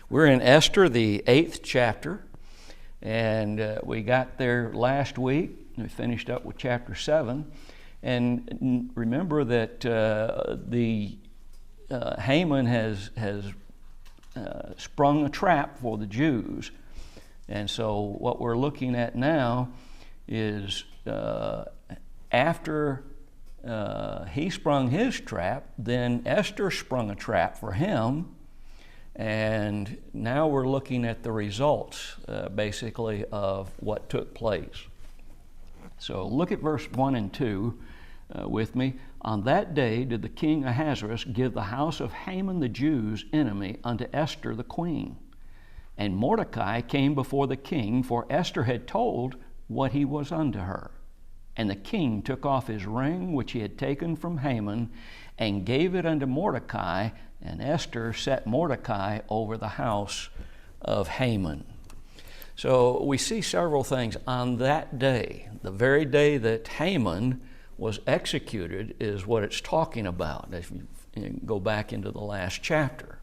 We're in Esther, the 8th chapter, and we got there last week. We finished up with chapter 7, and remember that Haman has sprung a trap for the Jews, and so what we're looking at now is after he sprung his trap, then Esther sprung a trap for him. And now we're looking at the results, basically, of what took place. So look at verse 1 and 2 with me. On that day did the king Ahasuerus give the house of Haman the Jew's enemy unto Esther the queen. And Mordecai came before the king, for Esther had told what he was unto her. And the king took off his ring which he had taken from Haman, and gave it unto Mordecai, and Esther set Mordecai over the house of Haman. So we see several things. On that day, the very day that Haman was executed, is what it's talking about if you go back into the last chapter.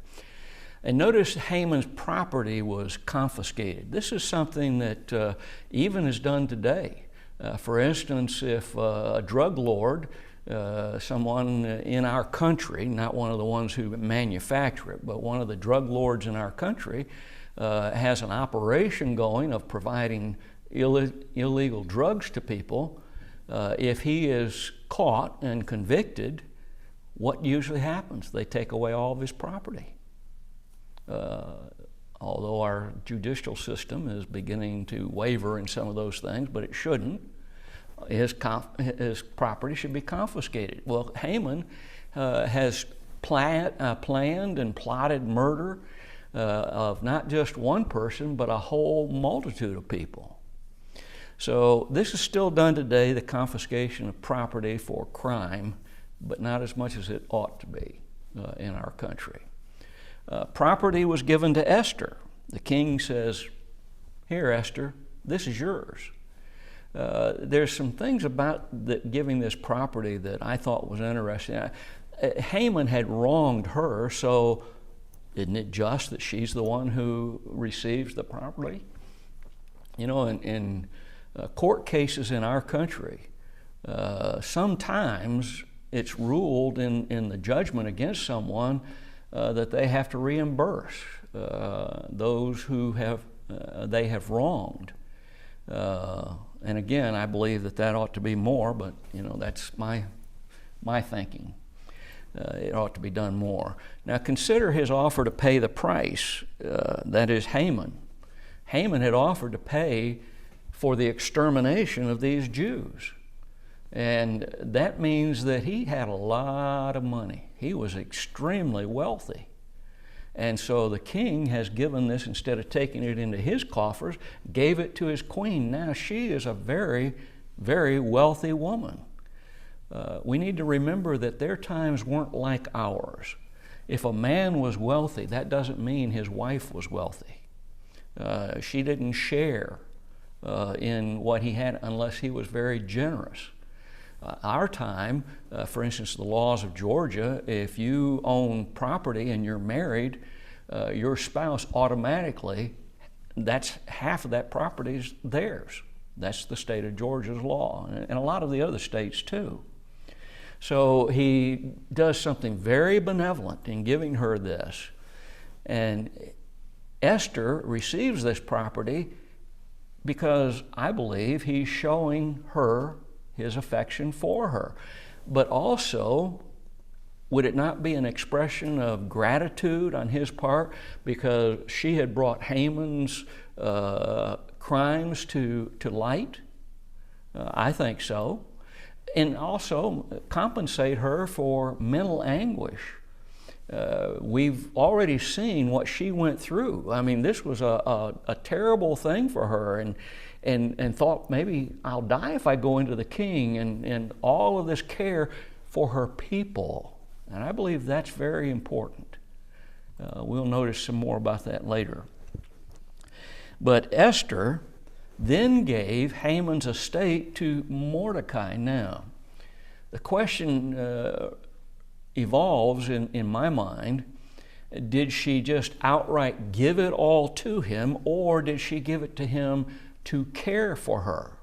And notice Haman's property was confiscated. This is something that even is done today. For instance, if a drug lord, someone in our country, not one of the ones who manufacture it, but one of the drug lords in our country, has an operation going of providing illegal drugs to people, if he is caught and convicted, what usually happens? They take away all of his property. Although our judicial system is beginning to waver in some of those things, but it shouldn't. His property should be confiscated. Well, Haman has planned and plotted murder of not just one person, but a whole multitude of people. So this is still done today, the confiscation of property for crime, but not as much as it ought to be in our country. Property was given to Esther. The king says, "Here, Esther, this is yours." There's some things about giving this property that I thought was interesting. Haman had wronged her, so isn't it just that she's the one who receives the property? You know, in court cases in our country, sometimes it's ruled in the judgment against someone that they have to reimburse those who they have wronged. And again, I believe that ought to be more, but that's my thinking. It ought to be done more. Now consider his offer to pay the price. That is Haman. Haman had offered to pay for the extermination of these Jews. And that means that he had a lot of money. He was extremely wealthy. And so the king has given this, instead of taking it into his coffers, gave it to his queen. Now she is a very, very wealthy woman. We need to remember that their times weren't like ours. If a man was wealthy, that doesn't mean his wife was wealthy. She didn't share in what he had unless he was very generous. Our time, for instance, the laws of Georgia, if you own property and you're married, your spouse automatically, that's half of that property is theirs. That's the state of Georgia's law, and a lot of the other states too. So he does something very benevolent in giving her this. And Esther receives this property because I believe he's showing her his affection for her. But also, would it not be an expression of gratitude on his part because she had brought Haman's crimes to light? I think so. And also compensate her for mental anguish. We've already seen what she went through. I mean, this was a terrible thing for her, and thought, maybe I'll die if I go into the king, and all of this care for her people. And I believe that's very important. We'll notice some more about that later. But Esther then gave Haman's estate to Mordecai. Now, the question evolves in my mind Did she just outright give it all to him, or did she give it to him to care for her?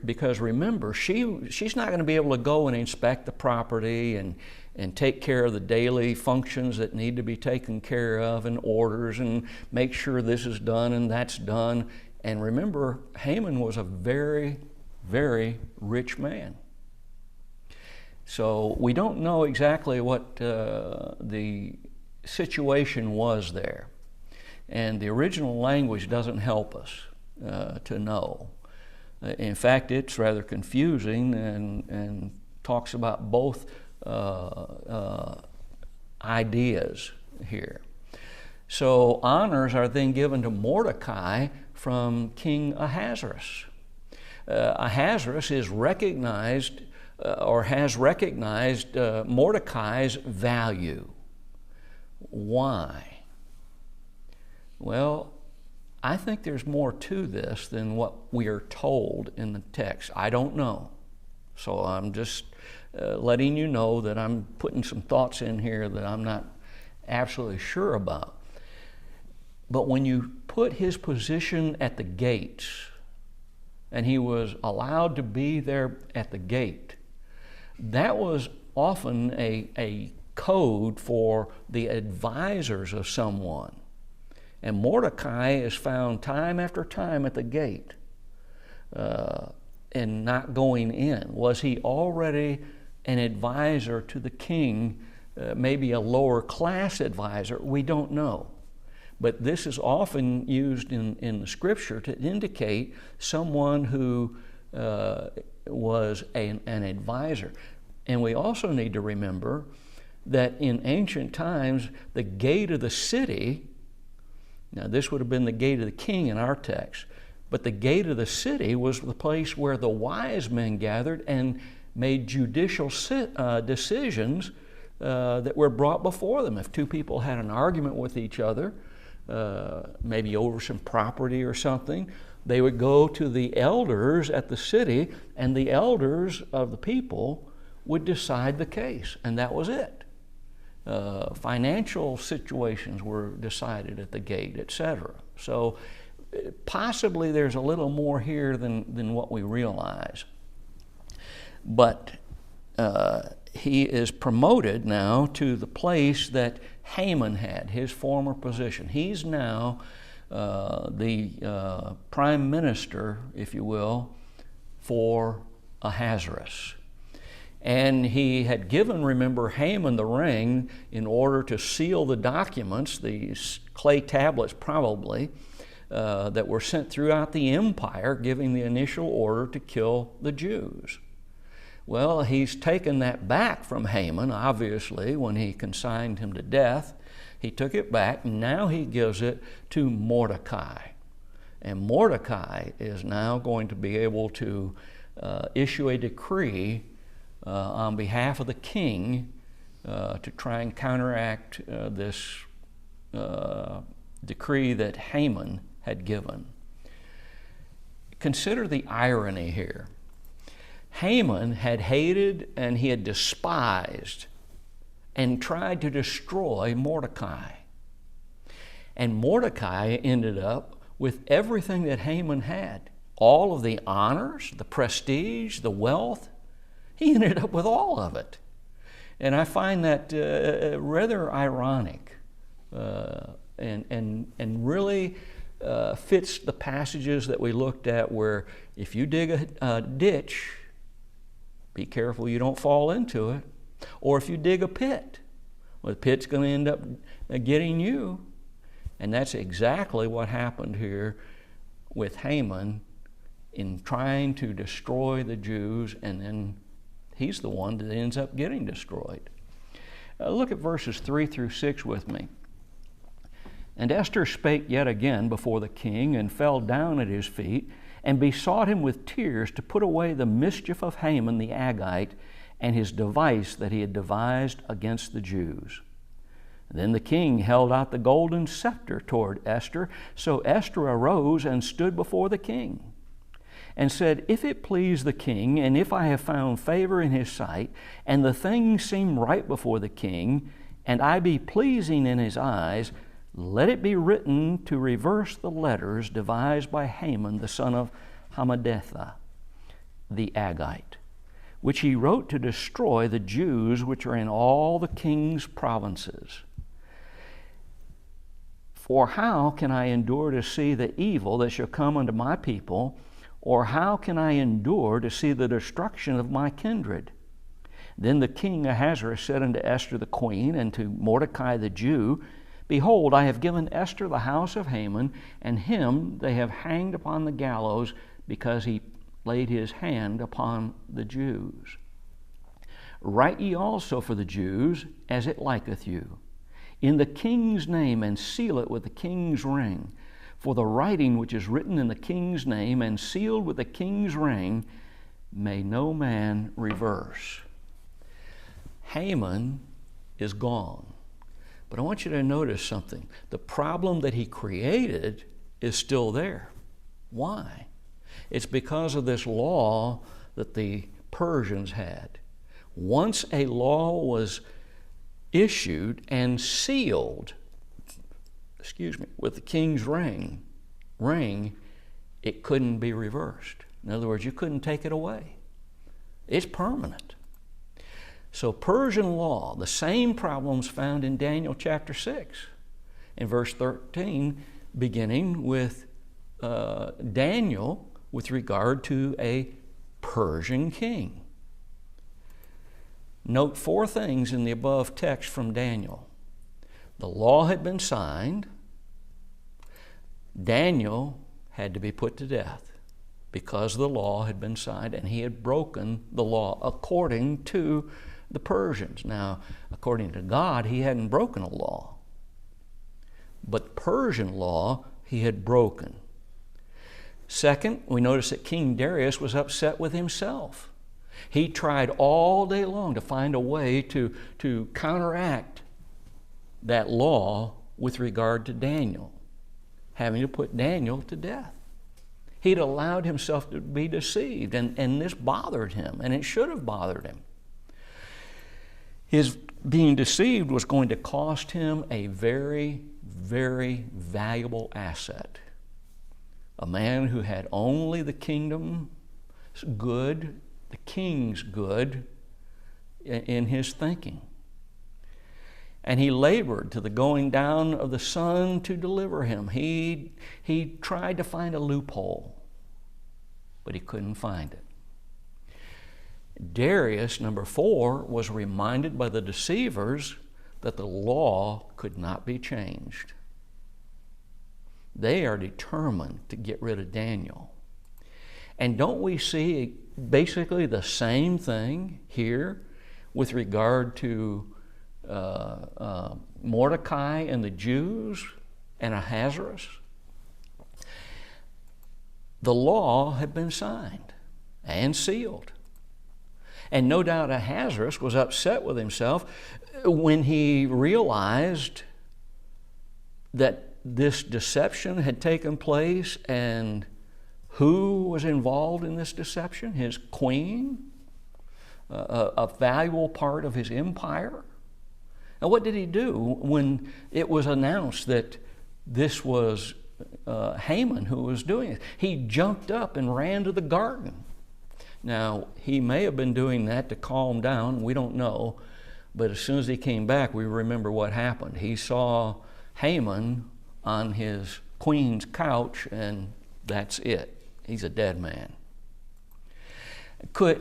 Because remember, she's not going to be able to go and inspect the property and take care of the daily functions that need to be taken care of, and orders, and make sure this is done and that's done. And remember, Haman was a very, very rich man. So we don't know exactly what the situation was there. And the original language doesn't help us to know. In fact, it's rather confusing and talks about both ideas here. So honors are then given to Mordecai from King Ahasuerus. Ahasuerus is recognized or has recognized Mordecai's value. Why? Well, I think there's more to this than what we are told in the text. I don't know. So I'm just letting you know that I'm putting some thoughts in here that I'm not absolutely sure about. But when you put his position at the gates, and he was allowed to be there at the gate, that was often a code for the advisors of someone. And Mordecai is found time after time at the gate and not going in. Was he already an advisor to the king, maybe a lower class advisor? We don't know. But this is often used in the scripture to indicate someone who was an advisor. And we also need to remember that in ancient times, the gate of the city, now this would have been the gate of the king in our text, but the gate of the city was the place where the wise men gathered and made judicial decisions that were brought before them. If two people had an argument with each other, maybe over some property or something, they would go to the elders at the city, and the elders of the people would decide the case, and that was it. Financial situations were decided at the gate, etc. So possibly there's a little more here than what we realize. But he is promoted now to the place that Haman had, his former position. He's now the prime minister, if you will, for Ahasuerus. And he had given, remember, Haman the ring in order to seal the documents, these clay tablets probably, that were sent throughout the empire, giving the initial order to kill the Jews. Well, he's taken that back from Haman, obviously, when he consigned him to death. He took it back, and now he gives it to Mordecai. And Mordecai is now going to be able to issue a decree on behalf of the king to try and counteract this decree that Haman had given. Consider the irony here. Haman had hated and he had despised and tried to destroy Mordecai. And Mordecai ended up with everything that Haman had. All of the honors, the prestige, the wealth. He ended up with all of it. And I find that rather ironic and really fits the passages that we looked at where if you dig a ditch, be careful you don't fall into it. Or if you dig a pit, well, the pit's going to end up getting you. And that's exactly what happened here with Haman in trying to destroy the Jews, and then he's the one that ends up getting destroyed. Look at verses 3 through 6 with me. And Esther spake yet again before the king, and fell down at his feet, and besought him with tears to put away the mischief of Haman the Agagite, and his device that he had devised against the Jews. Then the king held out the golden scepter toward Esther. So Esther arose and stood before the king, and said, If it please the king, and if I have found favor in his sight, and the thing seem right before the king, and I be pleasing in his eyes, let it be written to reverse the letters devised by Haman the son of Hammedatha, the Agite, which he wrote to destroy the Jews which are in all the king's provinces. For how can I endure to see the evil that shall come unto my people, or how can I endure to see the destruction of my kindred? Then the king Ahasuerus said unto Esther the queen, and to Mordecai the Jew, Behold, I have given Esther the house of Haman, and him they have hanged upon the gallows, because he laid his hand upon the Jews. Write ye also for the Jews, as it liketh you, in the king's name, and seal it with the king's ring. For the writing which is written in the king's name, and sealed with the king's ring, may no man reverse. Haman is gone. But I want you to notice something. The problem that he created is still there. Why? It's because of this law that the Persians had. Once a law was issued and sealed, with the king's ring, it couldn't be reversed. In other words, you couldn't take it away. It's permanent. So Persian law, the same problems found in Daniel chapter 6, in verse 13, beginning with Daniel with regard to a Persian king. Note 4 things in the above text from Daniel. The law had been signed. Daniel had to be put to death because the law had been signed, and he had broken the law according to the Persians. Now, according to God, he hadn't broken a law, but Persian law he had broken. Second, we notice that King Darius was upset with himself. He tried all day long to find a way to counteract that law with regard to Daniel, having to put Daniel to death. He'd allowed himself to be deceived, and this bothered him, and it should have bothered him. His being deceived was going to cost him a very, very valuable asset. A man who had only the kingdom's good, the king's good in his thinking. And he labored to the going down of the sun to deliver him. He tried to find a loophole, but he couldn't find it. Darius, number 4, was reminded by the deceivers that the law could not be changed. They are determined to get rid of Daniel. And don't we see basically the same thing here with regard to Mordecai and the Jews and Ahasuerus? The law had been signed and sealed. And no doubt Ahasuerus was upset with himself when he realized that this deception had taken place, and who was involved in this deception? His queen, a valuable part of his empire. Now, what did he do when it was announced that this was Haman who was doing it? He jumped up and ran to the garden. Now, he may have been doing that to calm down. We don't know. But as soon as he came back, we remember what happened. He saw Haman on his queen's couch, and that's it. He's a dead man.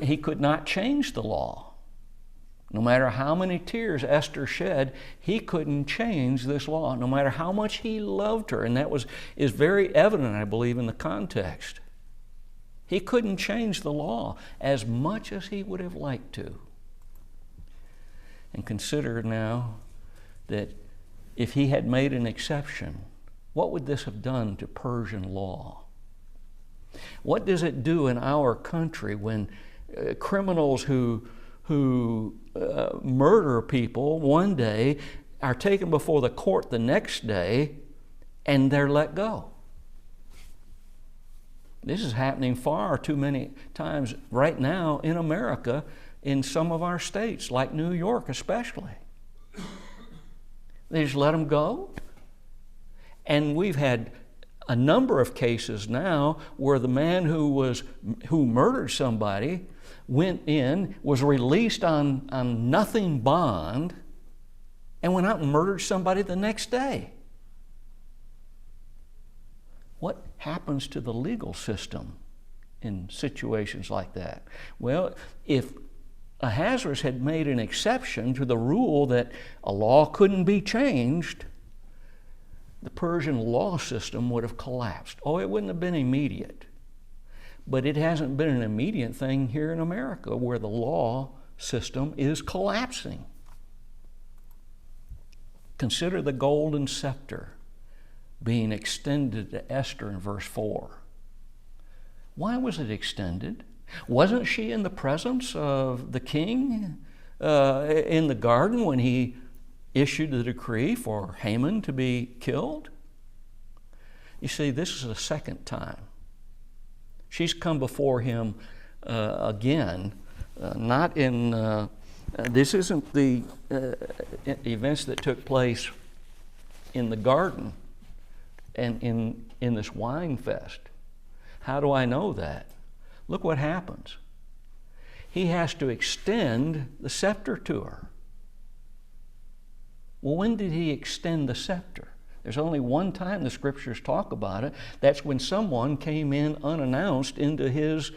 He could not change the law. No matter how many tears Esther shed, he couldn't change this law, no matter how much he loved her. And that is very evident, I believe, in the context. He couldn't change the law as much as he would have liked to. And consider now that if he had made an exception, what would this have done to Persian law? What does it do in our country when criminals who murder people one day are taken before the court the next day and they're let go? This is happening far too many times right now in America, in some of our states, like New York especially. They just let them go. And we've had a number of cases now where the man who murdered somebody went in, was released on nothing bond, and went out and murdered somebody the next day. What happens to the legal system in situations like that? Well, if Ahasuerus had made an exception to the rule that a law couldn't be changed, the Persian law system would have collapsed. Oh, it wouldn't have been immediate. But it hasn't been an immediate thing here in America where the law system is collapsing. Consider the golden scepter being extended to Esther in verse 4. Why was it extended? Wasn't she in the presence of the king in the garden when he issued the decree for Haman to be killed? You see, this is the second time. She's come before him again, not in, this isn't the events that took place in the garden and in this wine fest. How do I know that? Look what happens. He has to extend the scepter to her. Well, when did he extend the scepter? There's only one time the scriptures talk about it. That's when someone came in unannounced into his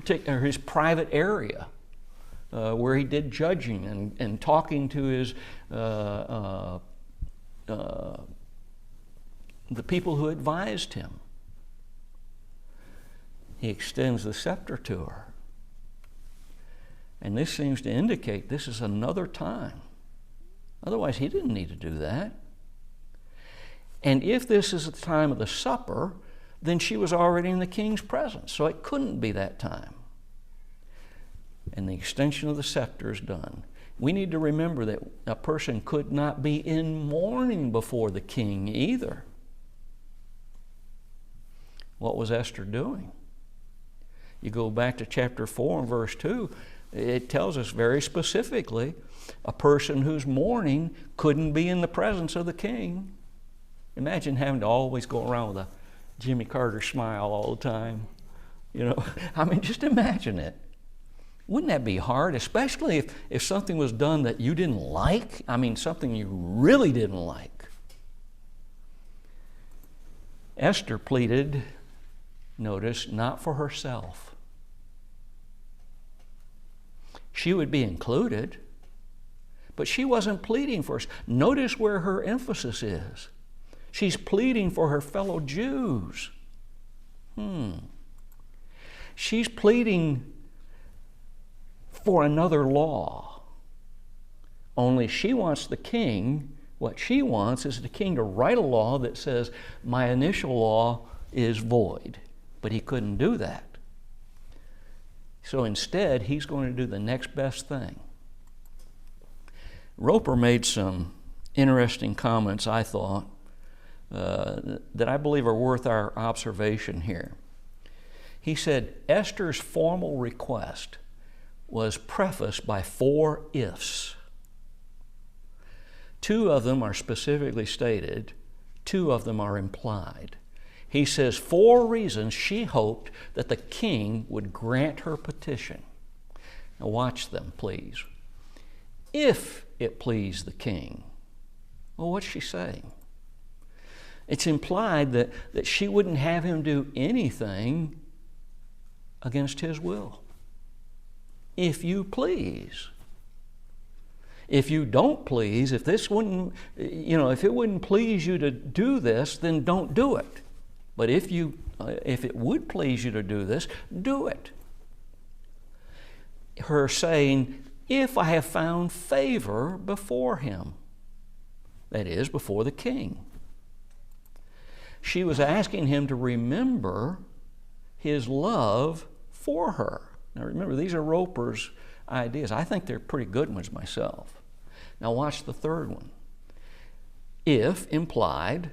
his private area where he did judging and talking to his the people who advised him. He extends the scepter to her. And this seems to indicate this is another time. Otherwise, he didn't need to do that. And if this is the time of the supper, then she was already in the king's presence, so it couldn't be that time. And the extension of the scepter is done. We need to remember that a person could not be in mourning before the king either. What was Esther doing? You go back to chapter 4 and verse 2, it tells us very specifically a person who's mourning couldn't be in the presence of the king. Imagine having to always go around with a Jimmy Carter smile all the time. You know, I mean, just imagine it. Wouldn't that be hard, especially if something was done that you didn't like? I mean, something you really didn't like. Esther pleaded, notice, not for herself. She would be included, but she wasn't pleading for us. Notice where her emphasis is. She's pleading for her fellow Jews. She's pleading for another law. Only she wants the king, what she wants is the king to write a law that says, my initial law is void. But he couldn't do that. So instead, he's going to do the next best thing. Roper made some interesting comments, I thought, that I believe are worth our observation here. He said, Esther's formal request was prefaced by 4 ifs. 2 of them are specifically stated, 2 of them are implied. He says 4 reasons she hoped that the king would grant her petition. Now watch them, please. If it pleased the king. Well, what's she saying? It's implied that she wouldn't have him do anything against his will. If you please. If you don't please, if this wouldn't, if it wouldn't please you to do this, then don't do it. But if it would please you to do this, do it. Her saying, if I have found favor before him, that is, before the king. She was asking him to remember his love for her. Now remember, these are Roper's ideas. I think they're pretty good ones myself. Now watch the third one. If implied,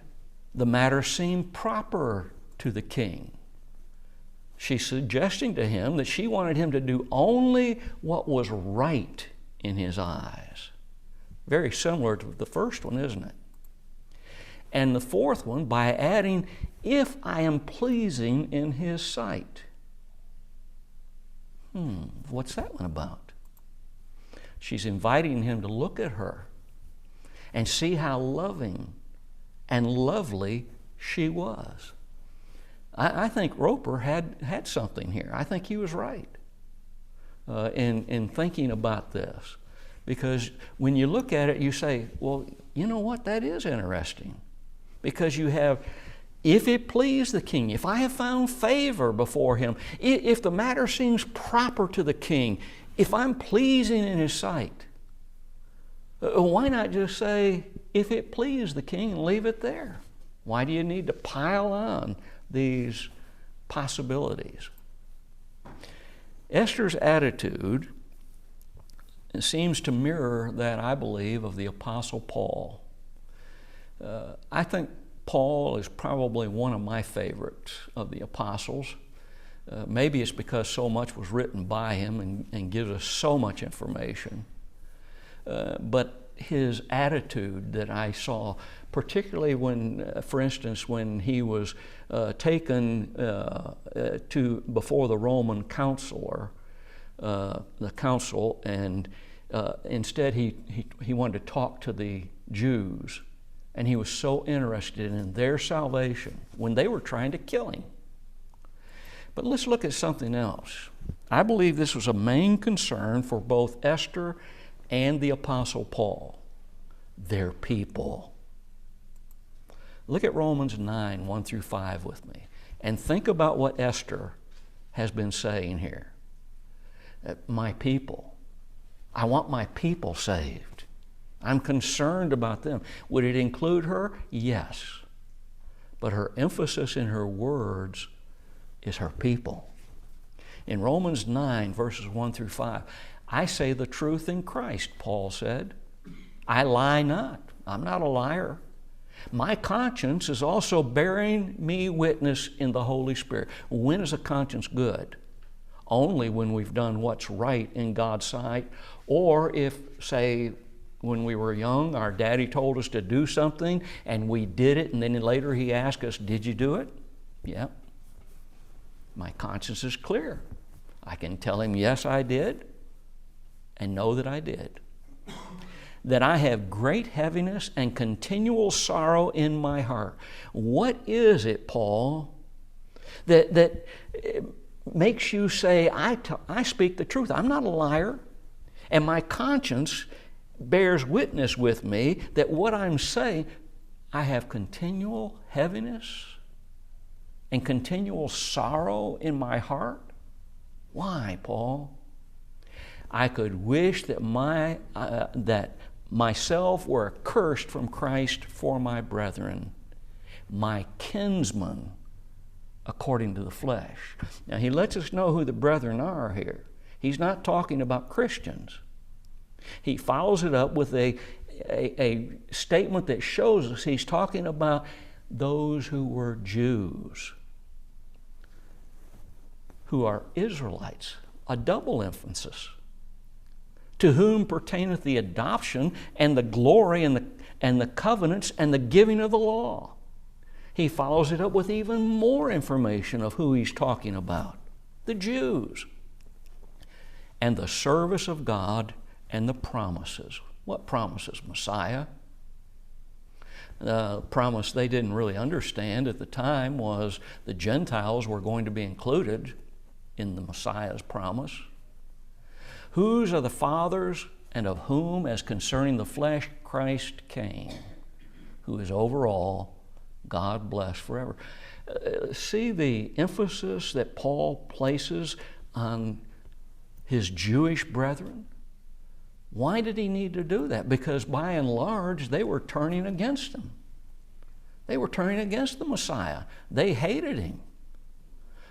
the matter seemed proper to the king. She's suggesting to him that she wanted him to do only what was right in his eyes. Very similar to the first one, isn't it? And the fourth one, by adding, if I am pleasing in His sight. What's that one about? She's inviting him to look at her and see how loving and lovely she was. I think Roper had something here. I think he was right in thinking about this. Because when you look at it, you say, well, you know what? That is interesting. Because you have, if it please the king, if I have found favor before him, if the matter seems proper to the king, if I'm pleasing in his sight, why not just say, if it please the king, and leave it there? Why do you need to pile on these possibilities? Esther's attitude seems to mirror that, I believe, of the Apostle Paul. I think Paul is probably one of my favorites of the apostles. Maybe it's because so much was written by him and gives us so much information. But his attitude that I saw, particularly when, for instance, when he was taken before the Roman counselor, the council, and instead he wanted to talk to the Jews, and he was so interested in their salvation when they were trying to kill him. But let's look at something else. I believe this was a main concern for both Esther and the Apostle Paul, their people. Look at Romans 9, 1 through 5 with me, and think about what Esther has been saying here. My people. I want my people saved. I'm concerned about them. Would it include her? Yes. But her emphasis in her words is her people. In Romans 9, verses 1 through 5, I say the truth in Christ, Paul said. I lie not. I'm not a liar. My conscience is also bearing me witness in the Holy Spirit. When is a conscience good? Only when we've done what's right in God's sight, or if, say, when we were young, our daddy told us to do something and we did it, and then later he asked us, did you do it? Yeah. My conscience is clear. I can tell him, yes, I did, and know that I did. That I have great heaviness and continual sorrow in my heart. What is it, Paul, that makes you say, I speak the truth? I'm not a liar, and my conscience bears witness with me that what I'm saying, I have continual heaviness and continual sorrow in my heart. Why, Paul? I could wish that myself were accursed from Christ for my brethren, my kinsmen, according to the flesh. Now, he lets us know who the brethren are here. He's not talking about Christians. He follows it up with a statement that shows us he's talking about those who were Jews, who are Israelites, a double emphasis, to whom pertaineth the adoption and the glory and the covenants and the giving of the law. He follows it up with even more information of who he's talking about, the Jews, and the service of God and the promises. What promises? Messiah. The promise they didn't really understand at the time was the Gentiles were going to be included in the Messiah's promise. Whose are the fathers, and of whom, as concerning the flesh, Christ came, who is over all, God blessed forever. See the emphasis that Paul places on his Jewish brethren? Why did he need to do that? Because by and large, they were turning against him. They were turning against the Messiah. They hated him.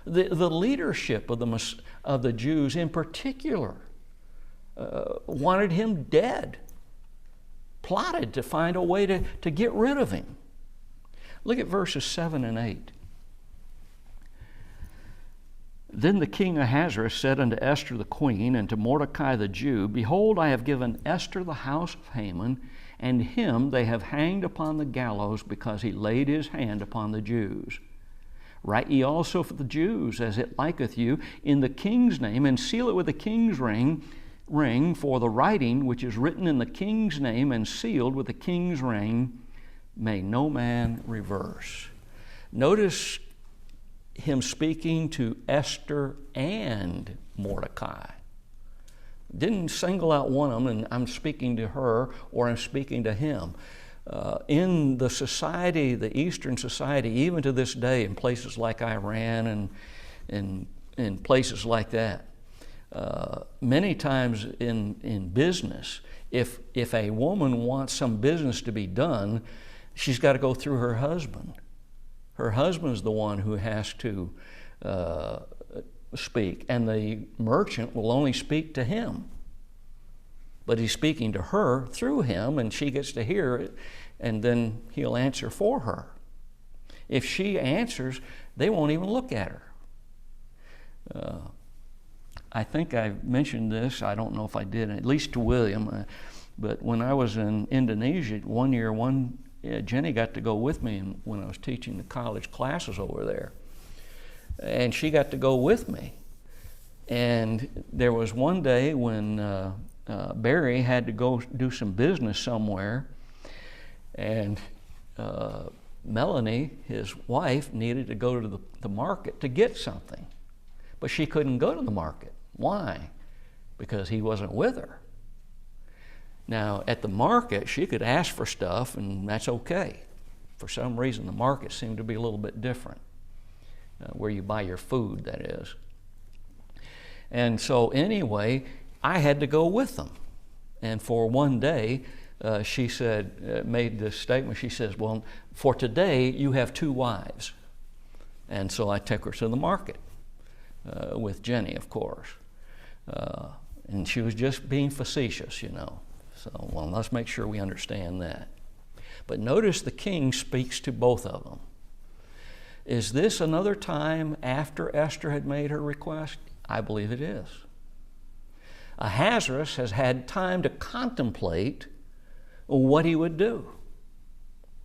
The leadership of the Jews in particular wanted him dead, plotted to find a way to get rid of him. Look at verses 7 and 8. Then the king Ahasuerus said unto Esther the queen, and to Mordecai the Jew, Behold, I have given Esther the house of Haman, and him they have hanged upon the gallows, because he laid his hand upon the Jews. Write ye also for the Jews, as it liketh you, in the king's name, and seal it with the king's ring, for the writing which is written in the king's name and sealed with the king's ring may no man reverse. Notice him speaking to Esther and Mordecai. Didn't single out one of them and I'm speaking to her or I'm speaking to him. In the society, the Eastern society, even to this day, in places like Iran and in places like that, many times in business, if a woman wants some business to be done, she's got to go through her husband. Her husband's the one who has to speak, and the merchant will only speak to him. But he's speaking to her through him, and she gets to hear it, and then he'll answer for her. If she answers, they won't even look at her. I think I mentioned this, I don't know if I did, at least to William, but when I was in Indonesia one year, Jenny got to go with me when I was teaching the college classes over there. And she got to go with me. And there was one day when Barry had to go do some business somewhere, and Melanie, his wife, needed to go to the market to get something. But she couldn't go to the market. Why? Because he wasn't with her. Now, at the market, she could ask for stuff, and that's okay. For some reason, the market seemed to be a little bit different, where you buy your food, that is. And so anyway, I had to go with them. And for one day, she said, made this statement, she says, well, for today, you have 2 wives. And so I took her to the market with Jenny, of course. And she was just being facetious, you know. So, well, let's make sure we understand that. But notice the king speaks to both of them. Is this another time after Esther had made her request? I believe it is. Ahasuerus has had time to contemplate what he would do.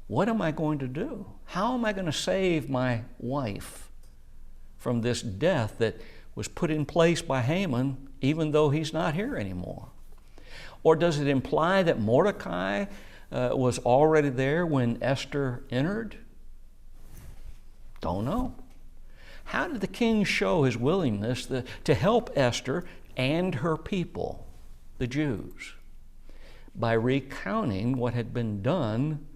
What am I going to do? How am I going to save my wife from this death that was put in place by Haman, even though he's not here anymore? Or does it imply that Mordecai was already there when Esther entered? Don't know. How did the king show his willingness to help Esther and her people, the Jews? By recounting what had been done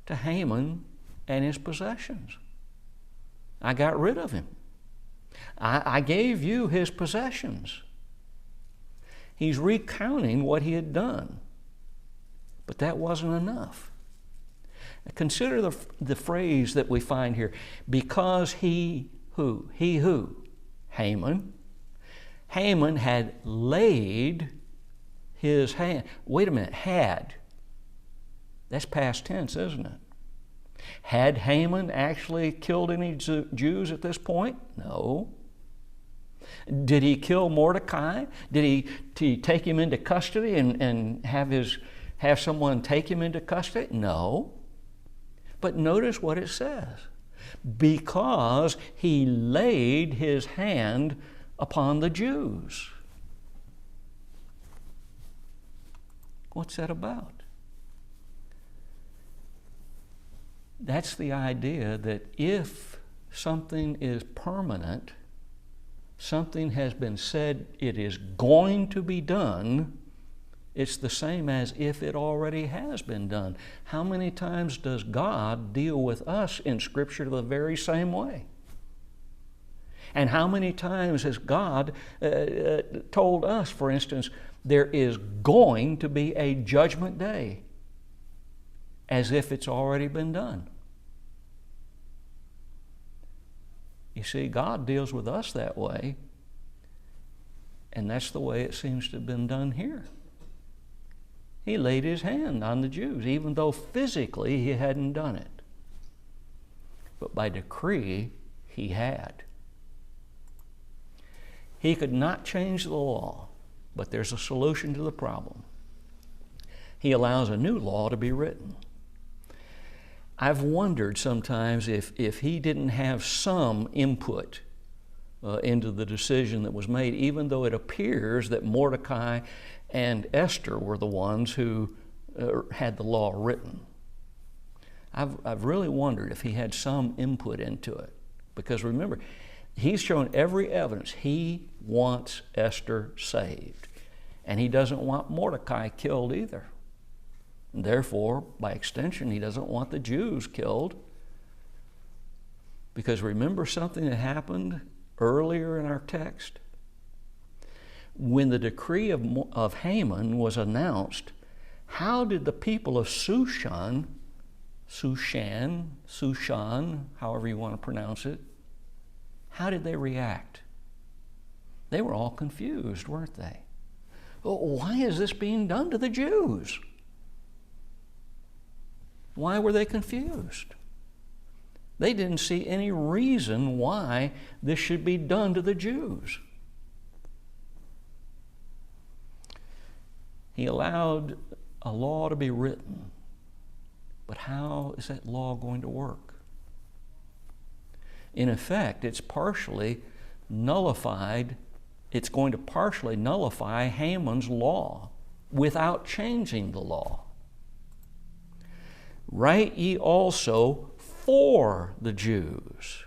to Haman and his possessions. I got rid of him. I gave you his possessions. He's recounting what he had done. But that wasn't enough. Consider the phrase that we find here. Because he who? He who? Haman. Haman had laid his hand. Wait a minute, had. That's past tense, isn't it? Had Haman actually killed any Jews at this point? No. Did he kill Mordecai? Did he take him into custody and have someone take him into custody? No. But notice what it says. Because he laid his hand upon the Jews. What's that about? That's the idea that if something is permanent, something has been said it is going to be done, it's the same as if it already has been done. How many times does God deal with us in Scripture the very same way? And how many times has God told us, for instance, there is going to be a judgment day, as if it's already been done? You see, God deals with us that way, and that's the way it seems to have been done here. He laid his hand on the Jews, even though physically he hadn't done it. But by decree, he had. He could not change the law, but there's a solution to the problem. He allows a new law to be written. I've wondered sometimes if he didn't have some input into the decision that was made, even though it appears that Mordecai and Esther were the ones who had the law written. I've really wondered if he had some input into it. Because remember, he's shown every evidence. He wants Esther saved. And he doesn't want Mordecai killed either. And therefore, by extension, he doesn't want the Jews killed. Because remember something that happened earlier in our text? When the decree of Haman was announced, how did the people of Shushan, however you want to pronounce it, how did they react? They were all confused, weren't they? Why is this being done to the Jews? Why were they confused? They didn't see any reason why this should be done to the Jews. He allowed a law to be written. But how is that law going to work? In effect, it's partially nullified. It's going to partially nullify Haman's law without changing the law. Write ye also for the Jews.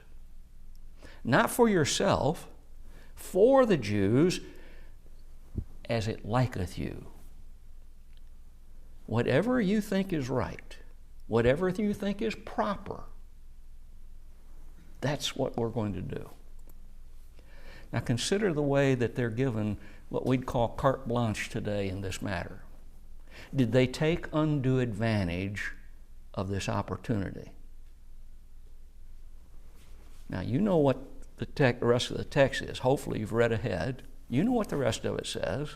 Not for yourself, for the Jews, as it liketh you. Whatever you think is right, whatever you think is proper, that's what we're going to do. Now consider the way that they're given what we'd call carte blanche today in this matter. Did they take undue advantage of this opportunity? Now you know what the rest of the text is. Hopefully you've read ahead. You know what the rest of it says.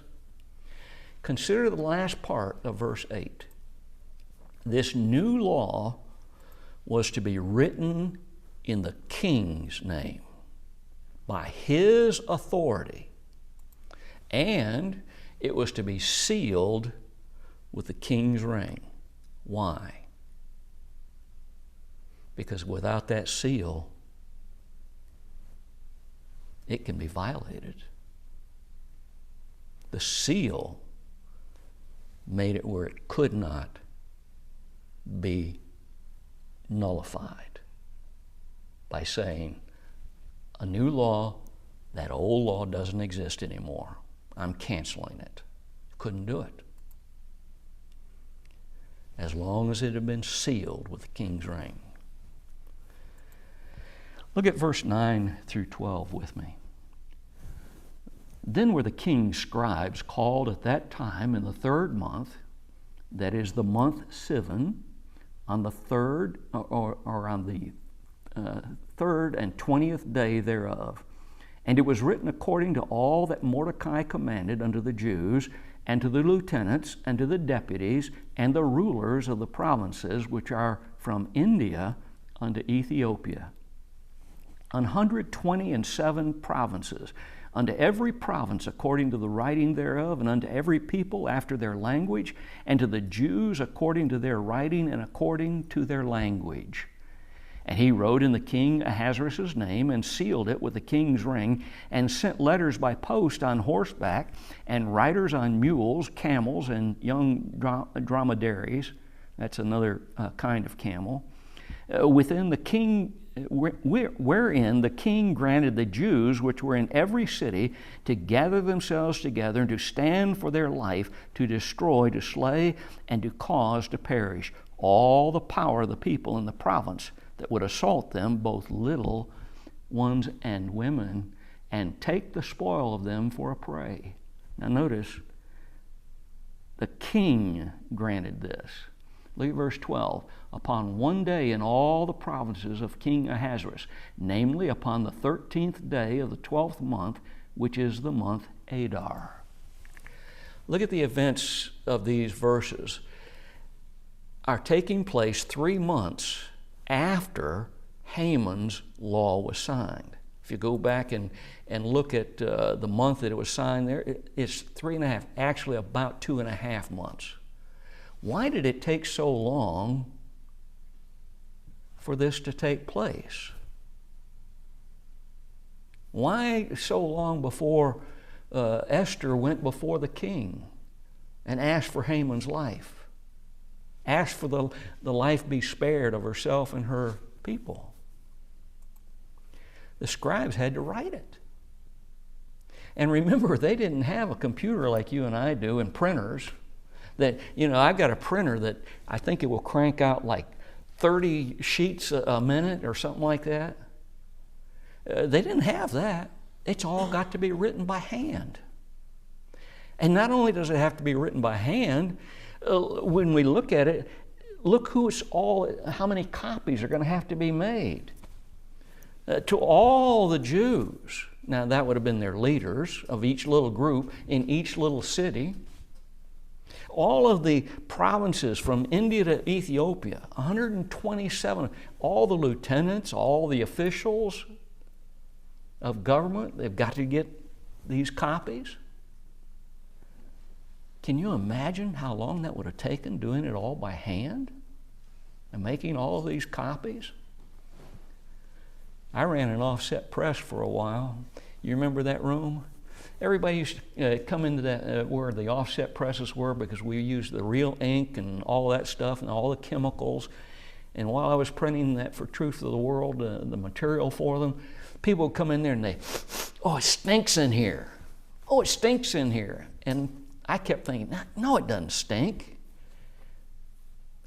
Consider the last part of verse 8. This new law was to be written in the king's name, by his authority, and it was to be sealed with the king's ring. Why? Because without that seal, it can be violated. The seal made it where it could not be nullified by saying, a new law, that old law doesn't exist anymore. I'm canceling it. Couldn't do it. As long as it had been sealed with the king's ring. Look at verse 9 through 12 with me. Then were the king's scribes called at that time in the 3rd month, that is the month Sivan, on the 3rd or on the 3rd and 20th day thereof. And it was written according to all that Mordecai commanded unto the Jews, and to the lieutenants, and to the deputies, and the rulers of the provinces which are from India unto Ethiopia. 127 provinces, unto every province according to the writing thereof, and unto every people after their language, and to the Jews according to their writing and according to their language. And he wrote in the king Ahasuerus' name, and sealed it with the king's ring, and sent letters by post on horseback, and riders on mules, camels, and young dromedaries. That's another kind of camel. Within the king, wherein the king granted the Jews which were in every city to gather themselves together and to stand for their life, to destroy, to slay, and to cause to perish all the power of the people in the province that would assault them, both little ones and women, and take the spoil of them for a prey. Now notice, the king granted this. Look at verse 12. Upon one day in all the provinces of King Ahasuerus, namely upon the 13th day of the 12th month, which is the month Adar. Look at the events of these verses are taking place 3 months after Haman's law was signed. If you go back and look at the month that it was signed there, it's 3.5, actually about 2.5 months. Why did it take so long for this to take place? Why so long before Esther went before the king and asked for Haman's life? Asked for the life be spared of herself and her people. The scribes had to write it. And remember, they didn't have a computer like you and I do and printers. That, I've got a printer that I think it will crank out like 30 sheets a minute or something like that. They didn't have that. It's all got to be written by hand. And not only does it have to be written by hand, when we look at it, look how many copies are going to have to be made. To all the Jews, now that would have been their leaders of each little group in each little city, all of the provinces from India to Ethiopia, 127, all the lieutenants, all the officials of government, they've got to get these copies. Can you imagine how long that would have taken doing it all by hand and making all of these copies? I ran an offset press for a while. You remember that room? Everybody used to come into that where the offset presses were, because we used the real ink and all that stuff and all the chemicals. And while I was printing that for Truth of the World, the material for them, people would come in there and oh, it stinks in here. Oh, it stinks in here. And I kept thinking, no, it doesn't stink.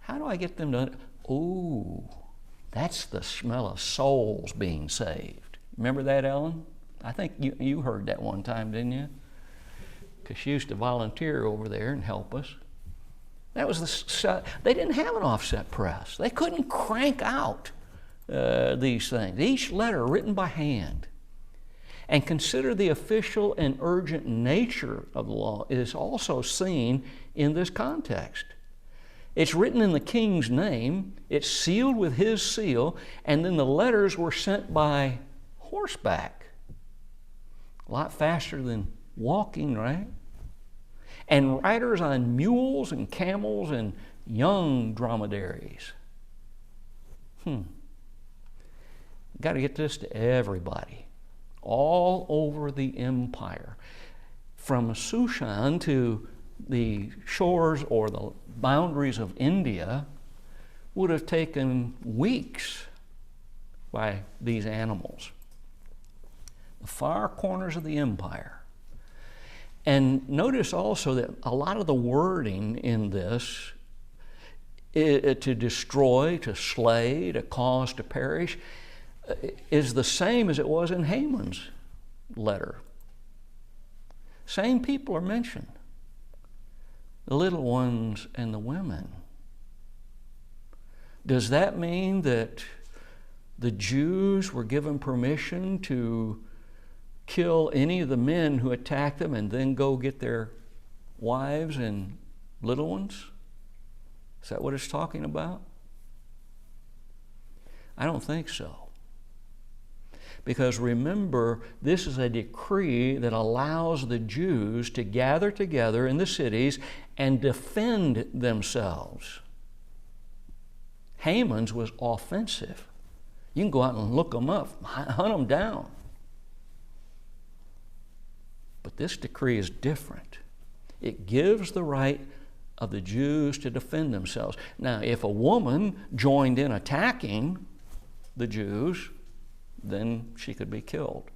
How do I get them to, that's the smell of souls being saved. Remember that, Ellen? I think you heard that one time, didn't you? Because she used to volunteer over there and help us. That was they didn't have an offset press. They couldn't crank out these things. Each letter written by hand. And consider the official and urgent nature of the law is also seen in this context. It's written in the king's name, it's sealed with his seal, and then the letters were sent by horseback. A lot faster than walking, right? And riders on mules and camels and young dromedaries. Got to get this to everybody, all over the empire. From Shushan to the shores or the boundaries of India would have taken weeks by these animals. The far corners of the empire. And notice also that a lot of the wording in this, to destroy, to slay, to cause to perish, is the same as it was in Haman's letter. Same people are mentioned. The little ones and the women. Does that mean that the Jews were given permission to kill any of the men who attacked them and then go get their wives and little ones? Is that what it's talking about? I don't think so. Because remember, this is a decree that allows the Jews to gather together in the cities and defend themselves. Haman's was offensive. You can go out and look them up, hunt them down. But this decree is different. It gives the right of the Jews to defend themselves. Now, if a woman joined in attacking the Jews, then she could be killed.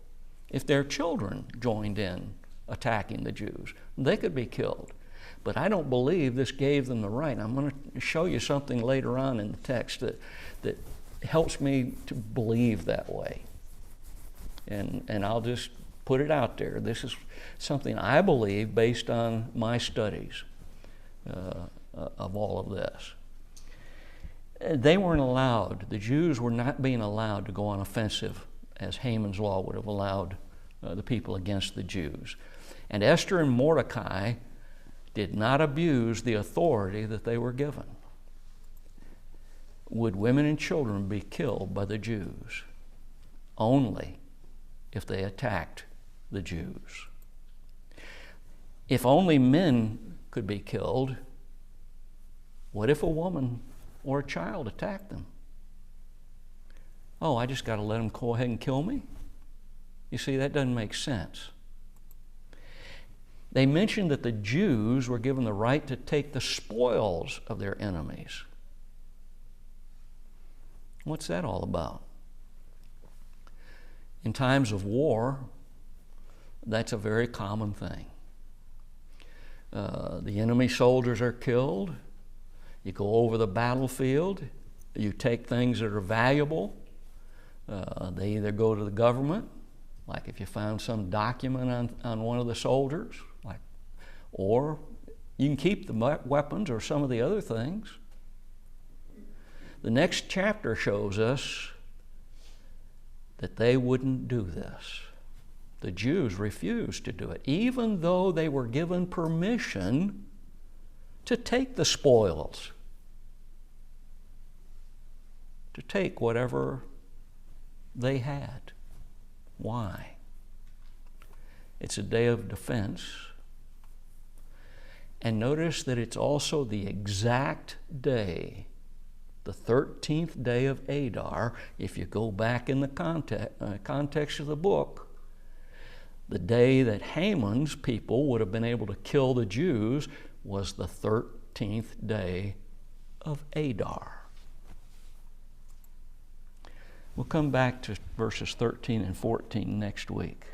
If their children joined in attacking the Jews, they could be killed. But I don't believe this gave them the right. I'm going to show you something later on in the text that helps me to believe that way. And I'll just put it out there. This is something I believe based on my studies of all of this. They weren't allowed, the Jews were not being allowed to go on offensive as Haman's law would have allowed the people against the Jews. And Esther and Mordecai did not abuse the authority that they were given. Would women and children be killed by the Jews? Only if they attacked the Jews. If only men could be killed, what if a woman or a child attacked them? Oh, I just got to let them go ahead and kill me? You see, that doesn't make sense. They mentioned that the Jews were given the right to take the spoils of their enemies. What's that all about? In times of war, that's a very common thing. The enemy soldiers are killed. You go over the battlefield. You take things that are valuable. They either go to the government, like if you found some document on one of the soldiers, or you can keep the weapons or some of the other things. The next chapter shows us that they wouldn't do this. The Jews refused to do it, even though they were given permission to take the spoils, to take whatever they had. Why? It's a day of defense. And notice that it's also the exact day, the 13th day of Adar. If you go back in the context of the book, the day that Haman's people would have been able to kill the Jews was the 13th day of Adar. We'll come back to verses 13 and 14 next week.